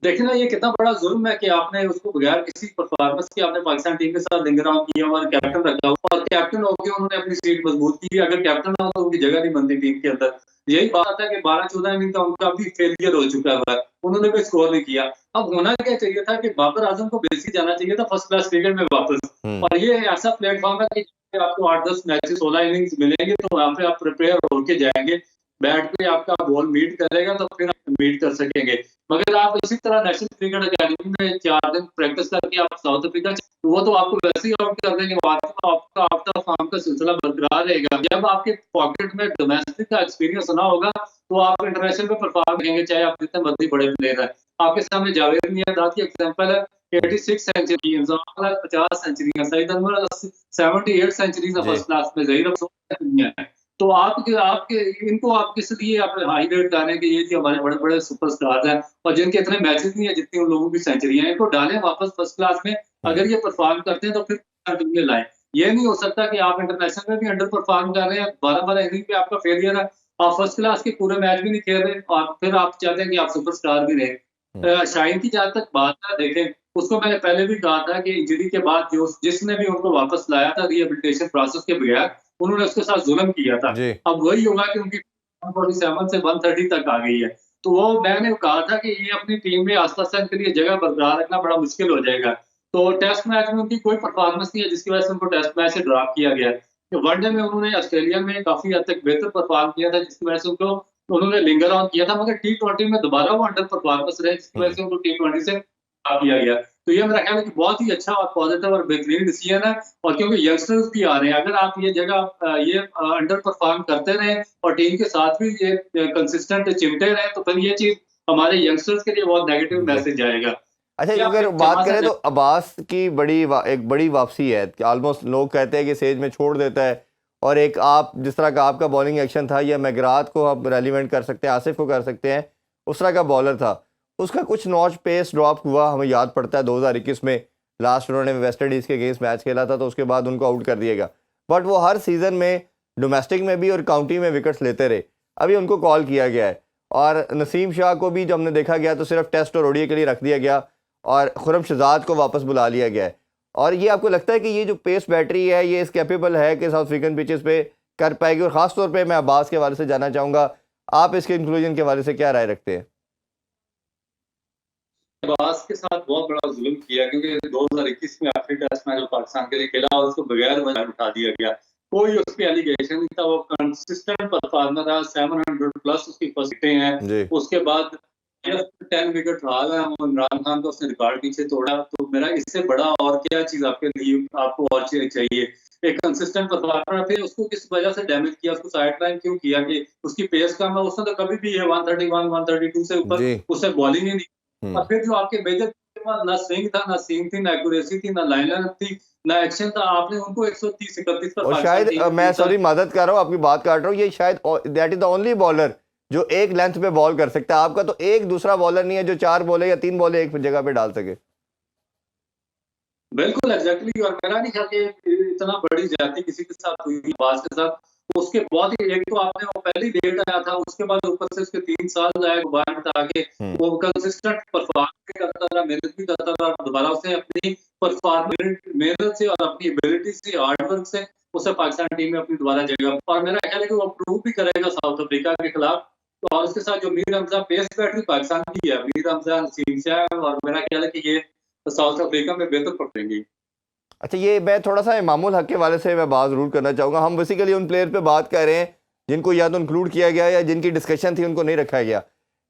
देखिए ना, ये कितना बड़ा जुल्म है कि आपने उसको बगैर किसी परफॉर्मेंस के आपने पाकिस्तान टीम के साथ लिंक अराउंड किया और कैप्टन रखा हुआ, और कैप्टन होकर उन्होंने अपनी सीट मजबूत की। अगर कैप्टन ना हो तो उनकी जगह नहीं बनती टीम के अंदर। यही बात है कि 12-14 इनिंग का उनका भी फेलियर हो चुका है, उन्होंने भी स्कोर नहीं किया। अब होना क्या चाहिए था कि बाबर आजम को बेसिक जाना चाहिए था फर्स्ट क्लास क्रिकेट में वापस, और ये ऐसा प्लेटफॉर्म है कि आपको 8-10 मैचेस 16 इनिंग्स मिलेंगे, तो वहाँ पे आप प्रिपेयर होके जाएंगे, बैट पे आपका बॉल मीट करेगा तो फिर आप मीट कर सकेंगे। मगर आप इसी तरह नेशनल क्रिकेट अकेडमी में 4 दिन प्रैक्टिस करके आप साउथ अफ्रीका, वो तो आपको वैसे ही आउट कर देंगे, आपका फॉर्म का सिलसिला बरकरार रहेगा। जब आपके पॉकेट में डोमेस्टिक का एक्सपीरियंस ना होगा तो आप इंटरनेशनल में परफॉर्म करेंगे, चाहे आप जितने मर्जी बड़े प्लेयर हैं। आपके सामने जावेद मियांदाद की एग्जांपल है, 86 century, 50 century, Saeed Anwar 78 century first class में, जहीर अफसोस है। तो आपके इनको आप किस लिए आप हाई रेट डालें कि ये हमारे बड़े बड़े सुपरस्टार हैं और जिनके इतने मैचेस नहीं है जितनी उन लोगों की सेंचुरी हैं, इनको डालें वापस फर्स्ट क्लास में। अगर ये परफॉर्म करते हैं तो फिर टीम में लाएं। ये नहीं हो सकता कि आप इंटरनेशनल में भी अंडर परफॉर्म कर रहे हैं, 12-12 इनिंग पे आपका फेलियर है, आप फर्स्ट क्लास के पूरे मैच भी नहीं खेल रहे, और फिर आप चाहते हैं कि आप सुपरस्टार भी रहे। शाहीन की जहां तक बात है, देखें उसको मैंने पहले भी कहा था कि इंजरी के बाद जिसने भी उनको वापस लाया था रिहेबिलिटेशन प्रोसेस के बगैर, उन्होंने उसके साथ जुल्म किया था। अब वही होगा कि उनकी 147 से 130 तक आ गई है, तो वो मैंने कहा था कि ये अपनी टीम में आस्था के लिए जगह बरकरार रखना बड़ा मुश्किल हो जाएगा। तो टेस्ट मैच में उनकी कोई परफॉर्मेंस नहीं है, जिसकी वजह से उनको टेस्ट मैच से ड्रॉप किया गया। वनडे में उन्होंने ऑस्ट्रेलिया में काफी हद तक बेहतर परफॉर्म किया था, जिसकी वजह से उनको उन्होंने लिंगर ऑन किया था, मगर T20 में दोबारा वो अंडर परफॉर्मेंस रहे, जिसकी वजह से उनको T20 से किया गया। तो ये मेरा ख्याल है कि बहुत ही अच्छा और पॉजिटिव और बेहतरीन डिसीजन है, और क्योंकि यंगस्टर्स भी आ रहे हैं, अगर आप ये जगह ये अंडर परफॉर्म करते रहे और टीम के साथ भी ये कंसिस्टेंट चिमटे रहे, तो फिर ये चीज हमारे यंगस्टर्स के लिए बहुत नेगेटिव मैसेज आएगा। अच्छा, अगर बात करें तो अब्बास की एक बड़ी वापसी है, ऑलमोस्ट लोग कहते हैं कि सेज में छोड़ देता है, और एक आप जिस तरह का आपका बॉलिंग एक्शन था, या मैगरात को आप रेलिवेंट कर सकते हैं, आसिफ को कर सकते हैं, उस तरह का बॉलर था, उसका कुछ नॉच पेस ड्रॉप हुआ, हमें याद पड़ता है 2021 में लास्ट उन्होंने वेस्ट इंडीज़ के अगेंस्ट मैच खेला था, तो उसके बाद उनको आउट कर दिएगा। बट वो हर सीज़न में डोमेस्टिक में भी और काउंटी में विकेट्स लेते रहे। अभी उनको कॉल किया गया है और नसीम शाह को भी जो हमने देखा गया तो सिर्फ टेस्ट और ओडीआई के लिए रख दिया गया और खुरम शहजाद को वापस बुला लिया गया है। और ये आपको लगता है कि ये जो पेस बैटरी है ये इस कैपेबल है कि साउथ अफ्रीकन पिचेस पे कर पाएगी? और ख़ास तौर पे मैं अब्बास के हवाले से जानना चाहूँगा, आप इसके इंक्लूजन के हवाले से क्या राय रखते हैं? अब्बास के साथ बहुत बड़ा जुल्म किया, क्योंकि 2021 में आखिरी टेस्ट मैच जो पाकिस्तान के लिए खेला और उसको बगैर वजह उठा दिया गया। कोई उस पे एलिगेशन नहीं था, वो कंसिस्टेंट परफॉर्मर था, 700 प्लस उसकी फर्स्टें हैं। जी उसके बाद 10 विकेट हाल है, वो इमरान खान का उसने रिकॉर्ड पीछे तोड़ा। तो मेरा इससे बड़ा और क्या चीज आपके लिए आपको और चाहिए? एक कंसिस्टेंट परफॉर्मर, फिर उसको किस वजह से डैमेज किया, उसको साइडलाइन क्यों किया? कि उसकी पेस कम है, उसने तो कभी भी ये 131 132 से ऊपर जी उससे बॉलिंग ही नहीं। और हम्म। फिर जो आपके मेजर के बाद ना स्विंग था, ना सीम थी, ना एक्यूरेसी थी, ना लाइन थी, ना एक्शन था, आपने उनको 130-31 पर और पाकिस्तान शायद टीम में मैं भेजा। सॉरी मदद कर रहा हूँ, आपकी बात काट रहा हूँ, ये शायद that is the only bowler जो एक लेंथ पे बॉल कर सकता है। आपका तो एक दूसरा बॉलर नहीं है जो 4 बॉले या 3 बॉले एक जगह पे डाल सके। बिल्कुल एग्जैक्टली। और मेरा नहीं ख्याल कि इतना बड़ी ज्यादती किसी के साथ हुई बास के साथ। तो उसके बाद ही एक तो आपने वो पहली डेट आया था, उसके बाद ऊपर से उसके 3 साल आए बाहर में आके हम्म। वो कंसिस्टेंट परफॉर्म करता रहा, मेहनत भी करता रहा, दोबारा उसने अपनी परफॉर्मेंस मेहनत से और अपनी एबिलिटी से, हार्ड वर्क से उसे पाकिस्तान टीम में अपनी दोबारा जगह, और मेरा ख्याल है कि वो प्रूव भी करेगा साउथ अफ्रीका के खिलाफ। तो और उसके साथ जो मीर हमजा पेस बैटरी पाकिस्तान की है, मीर हमजा, नसीम शाह, और मेरा ख्याल है कि ये साउथ अफ्रीका में बेहतर पड़ेंगे। अच्छा, ये मैं थोड़ा सा इमामुल हक के वाले से मैं बात ज़रूर करना चाहूँगा। हम बेसिकली उन प्लेयर पे बात कर रहे हैं जिनको या तो इंक्लूड किया गया या जिनकी डिस्कशन थी उनको नहीं रखा गया।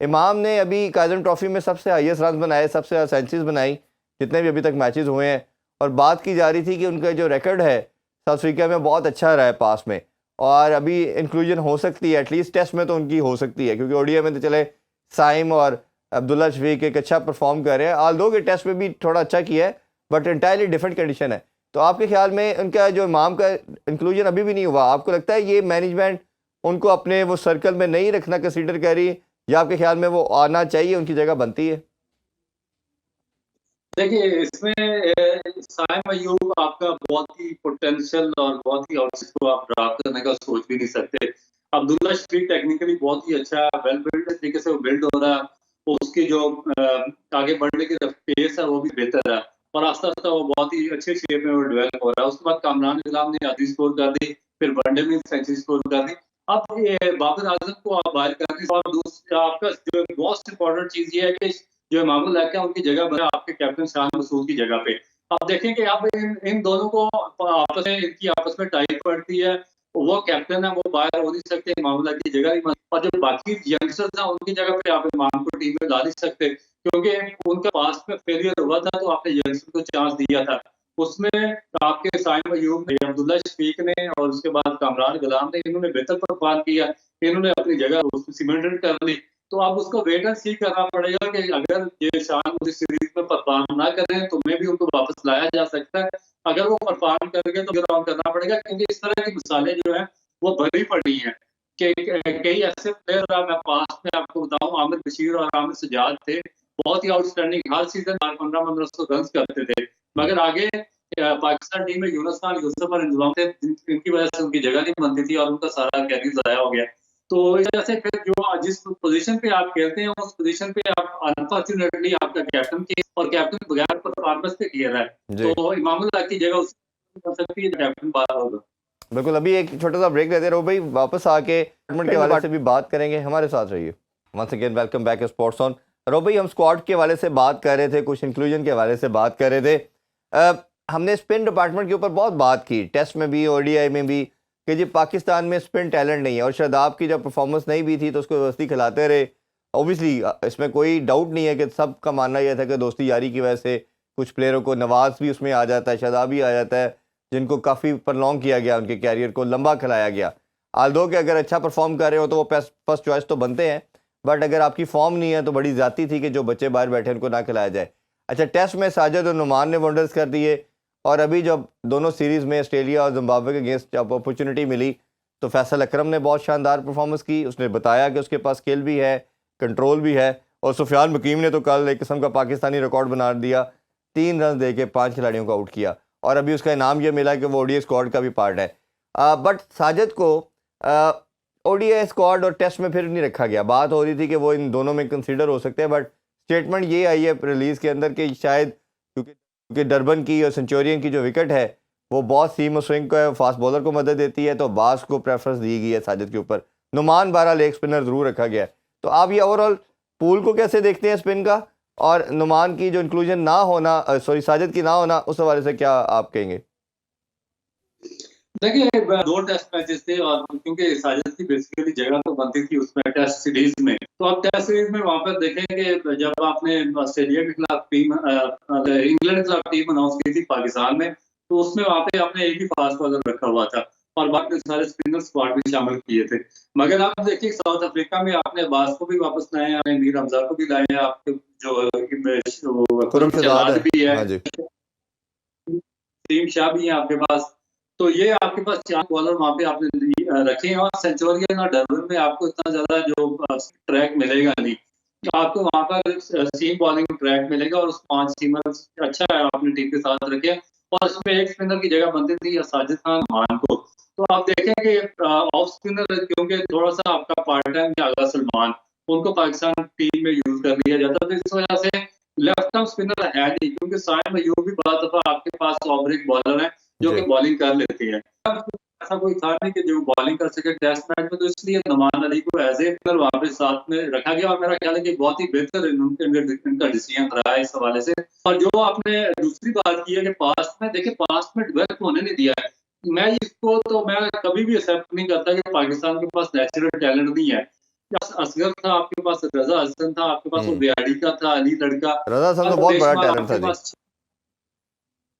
इमाम ने अभी काज़म ट्रॉफी में सबसे हाईएस्ट रन बनाए, सबसे ज़्यादा सेंचुरीज बनाई जितने भी अभी तक मैचेस हुए हैं। और बात की जा रही थी कि उनका जो रिकॉर्ड है साउथ अफ्रीका में बहुत अच्छा रहा है पास में, और अभी इंक्लूजन हो सकती है, एटलीस्ट टेस्ट में तो उनकी हो सकती है, क्योंकि ओडीआई में तो चले साइम और अब्दुल्ला शफीक एक अच्छा परफॉर्म कर रहे हैं, आल दो के टेस्ट में भी थोड़ा अच्छा किया है बट इंटायरली डिफरेंट कंडीशन है। तो आपके ख्याल में उनका जो इमाम का इंक्लूजन अभी भी नहीं हुआ, आपको लगता है ये मैनेजमेंट उनको अपने वो सर्कल में नहीं रखना कंसीडर कर रही, या आपके ख्याल में वो आना चाहिए, उनकी जगह बनती है? देखिए, इसमें साइम अयूब आपका बहुत ही पोटेंशियल और बहुत ही, और इसको आप ड्राफ्ट करने का सोच भी नहीं सकते। अब्दुल्ला शफीक टेक्निकली बहुत ही अच्छा, वेल बिल्ड तरीके से वो बिल्ड हो रहा है। उसकी जो आगे बढ़ने की पेस है वो भी बेहतर है, और आस्ता आस्ता वो बहुत ही अच्छे शेप में वो डेवलप हो रहा है। उसके बाद कामरान निजाम ने आधी स्कोर कर दी, फिर वनडे में सेंचुरी स्कोर कर दी। अब ये बाबर आजम को आप बाहर कर दी, और दूसरा आपका जो मोस्ट इम्पोर्टेंट चीज ये है कि जो इमामुल हक है उनकी जगह बना आपके कैप्टन शान मसूद की जगह पे। आप देखें कि अब इन दोनों को आपस में टाई पड़ती है। वो कैप्टन है, वो बाहर हो नहीं सकते, इमामुल हक की जगह नहीं, और जो बाकी यंगस्टर्स हैं उनकी जगह पे आप इमाम को टीम में ला नहीं सकते, क्योंकि उनका पास में फेलियर हुआ था तो आपने यंगस्टर को चांस दिया था। उसमें आपके साइम अयूब ने, अब्दुल्ला शफीक ने, और उसके बाद कामरान गुलाम ने, इन्होंने बेहतर परफॉर्म किया, इन्होंने अपनी जगह सीमेंटेड कर ली। तो अब उसको वेट एंड सी करना पड़ेगा कि अगर ये शान मुझे सीरीज में परफॉर्म ना करें तो मैं भी उनको वापस लाया जा सकता है। अगर वो परफॉर्म करेंगे तो ग्राउंड करना पड़ेगा, क्योंकि इस तरह की मिसालें जो है वो भरी पड़ी हैं कि कई ऐसे प्लेयर, मैं पास में आपको बताऊं, आमिर बशीर और आमिर सजाद थे, बहुत ही आउटस्टैंडिंग, हर सीजन 1500 रन करते थे, मगर आगे पाकिस्तान टीम में यूनुस खान, यूसुफ और इंजमाम थे, जिनकी वजह से उनकी जगह नहीं बनती थी और उनका सारा कैरियर जाया हो गया। तो इस वजह से फिर जो जिस पोजीशन पे आप खेलते हैं उस पोजीशन पे आप अनफॉर्चुनेटली आपका कैप्टन की, और कैप्टन बगैर परफॉर्मेंस पे खेल रहा है, जी तो इमामुल हक की जगह उसकी बन सकती है, कैप्टन बाहर होगा। बिल्कुल। अभी एक छोटा सा ब्रेक लेते रहो भाई, वापस आके टूर्नामेंट के हवाले से भी बात करेंगे, हमारे साथ रहिए। Once again welcome back sports on. रो भाई, हम स्क्वाड के हवाले से बात कर रहे थे, कुछ इंक्लूजन के हवाले से बात कर रहे थे। हमने स्पिन डिपार्टमेंट के ऊपर बहुत बात की, टेस्ट में भी ओडीआई में भी, कि जी पाकिस्तान में स्पिन टैलेंट नहीं है, और शादाब की जब परफॉर्मेंस नहीं भी थी तो उसको व्यवस्थी खिलाते रहे। ऑब्वियसली इसमें कोई डाउट नहीं है कि सबका मानना यह था कि दोस्ती यारी की वजह से कुछ प्लेयरों को, नवाज भी उसमें आ जाता है, शादाब भी आ जाता है, जिनको काफ़ी प्रलॉन्ग किया गया, उनके कैरियर को लंबा खिलाया गया। आल्दो के अगर अच्छा परफॉर्म कर रहे हो तो वो फर्स्ट चॉइस तो बनते हैं, बट अगर आपकी फॉर्म नहीं है तो बड़ी ज़्यादती थी कि जो बच्चे बाहर बैठे उनको ना खिलाया जाए। अच्छा, टेस्ट में साजिद और नुमान ने वंडर्स कर दिए, और अभी जब दोनों सीरीज़ में ऑस्ट्रेलिया और जिम्बाब्वे के अगेंस्ट जब अपॉर्चुनिटी मिली तो फैसल अकरम ने बहुत शानदार परफॉर्मेंस की। उसने बताया कि उसके पास स्किल भी है, कंट्रोल भी है, और सुफियान मुकीम ने तो कल एक किस्म का पाकिस्तानी रिकॉर्ड बना दिया, 3 रन दे के 5 खिलाड़ियों को आउट किया, और अभी उसका इनाम यह मिला कि वो ओडीआई स्क्वाड का भी पार्ट है। बट साजिद को ओडीआई स्क्वाड और टेस्ट में फिर नहीं रखा गया। बात हो रही थी कि वो इन दोनों में कंसीडर हो सकते हैं, बट स्टेटमेंट ये आई है रिलीज़ के अंदर कि शायद क्योंकि डरबन की और सेंचुरियन की जो विकेट है वो बहुत सीम और स्विंग को फास्ट बॉलर को मदद देती है, तो बास को प्रेफरेंस दी गई है साजिद के ऊपर। नुमान 12 लेग स्पिनर ज़रूर रखा गया है। तो आप ये ओवरऑल पूल को कैसे देखते हैं स्पिन का, और नुमान की जो इंक्लूजन ना होना, सॉरी साजिद की ना होना, उस हवाले से क्या आप कहेंगे? देखिए 2 टेस्ट मैचेस थे और क्योंकि साजिद की बेसिकली जगह तो बनती थी उसमें टेस्ट सीरीज में, तो आप टेस्ट सीरीज में वहां पर देखेंगे जब आपने ऑस्ट्रेलिया के खिलाफ टीम इंग्लैंड के खिलाफ टीम अनाउंस की थी पाकिस्तान में, तो उसमें वहां पे आपने एक ही फास्ट बॉलर रखा हुआ था और बाकी सारे स्पिनर स्क्वाड भी शामिल किए थे। मगर आप देखिए साउथ अफ्रीका में आपने अब्बास को भी वापस लाए हैं, मीर हमजा को भी लाए हैं, आपके जो खुरम शहजाद भी है, हाँ जी। सलीम शाह भी है आपके पास। तो ये आपके पास 4 बॉलर वहां पे आपने रखे हैं और सेंचुरियन और डरबन में आपको इतना ज्यादा जो ट्रैक मिलेगा नहीं। आपको वहां पर सीम बॉलिंग ट्रैक मिलेगा और उस 5 सीमर अच्छा है आपने टीम के साथ रखे और इसमें एक स्पिनर की जगह बनती थी या साजिद खान मान को। तो आप देखेंगे ऑफ स्पिनर क्योंकि थोड़ा सा आपका पार्ट टाइम आगा सलमान, उनको पाकिस्तान टीम में यूज कर लिया जाता, तो इस वजह से लेफ्ट आर्म स्पिनर है नहीं, क्योंकि साइड में यूं भी बहुत दफा आपके पास ऑफ ब्रेक बॉलर है जो कि बॉलिंग कर लेते हैं। ऐसा कोई था नहीं कि जो बॉलिंग कर सके टेस्ट मैच में, तो इसलिए नुमान अली को एज ए प्लेयर वहां पे साथ में रखा गया और मेरा ख्याल है कि बहुत ही बेहतर इनका डिसीजन रहा है इस हवाले से। और जो आपने दूसरी बात की है कि पास्ट में, देखिए पास्ट में डेवलप होने नहीं दिया है, मैं इसको तो मैं कभी भी एक्सेप्ट नहीं करता कि पाकिस्तान के पास नेचुरल टैलेंट नहीं है। असगर था आपके पास, रजा हसन था आपके पास, वो बिहारी का था, अली लड़का, रजा हसन तो बहुत बड़ा टैलेंट था जी,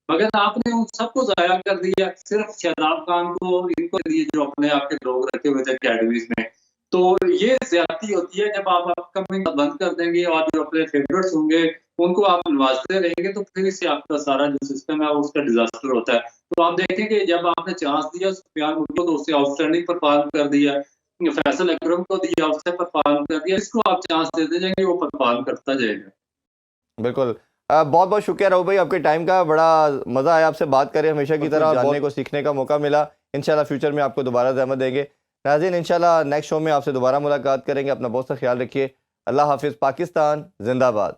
मगर आपने उन सबको जाया कर दिया, सिर्फ शहजाद खान को इनको लिए जो अपने आपके लोग रखे हुए थे अकेडमीज में। तो ये ज्यादती होती है जब आप अपकमिंग बंद कर देंगे और जो अपने फेवरेट्स होंगे उनको आप नवाजते रहेंगे, तो फिर इससे आपका सारा जो सिस्टम है उसका डिजास्टर होता है। तो आप देखेंगे जब आपने चांस दिया सुफियान मुल्को तो उससे आउटस्टैंडिंग परफॉर्म कर दिया, फैसल अकरम को दिया उससे परफॉर्म कर दिया, इसको आप चांस देते जाएंगे वो परफॉर्म करता जाएगा। बिल्कुल। बहुत बहुत शुक्रिया राहुल भाई आपके टाइम का, बड़ा मज़ा आया आपसे बात करें, हमेशा की तरह जानने को सीखने का मौका मिला। इंशाल्लाह फ्यूचर में आपको दोबारा ज़हमत देंगे। नाज़रीन इंशाल्लाह नेक्स्ट शो में आपसे दोबारा मुलाकात करेंगे। अपना बहुत सा ख्याल रखिए। अल्लाह हाफिज़। पाकिस्तान जिंदाबाद।